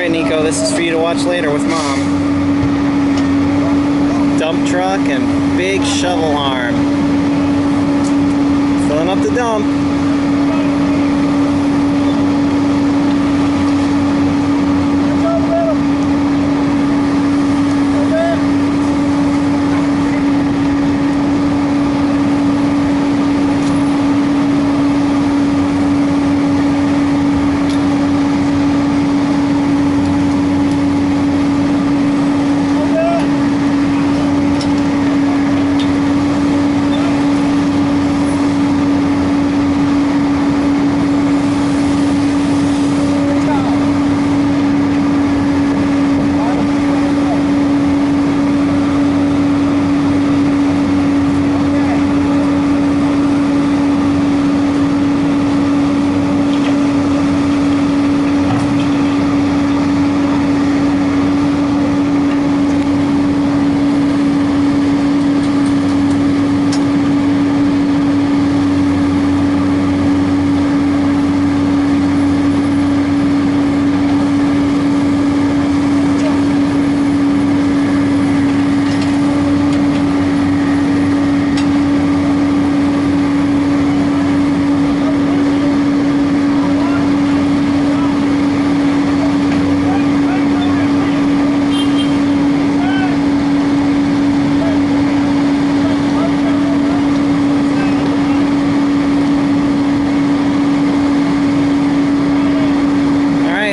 Alright, Nico, this is for you to watch later with Mom. Dump truck and big shovel arm. Filling up the dump.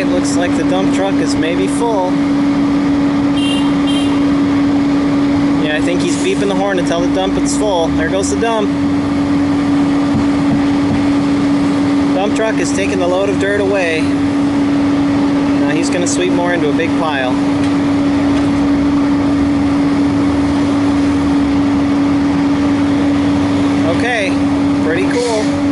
Looks like the dump truck is maybe full. Yeah, I think he's beeping the horn to tell the dump it's full. There goes the dump. Dump truck is taking the load of dirt away. Now he's going to sweep more into a big pile. Okay, pretty cool.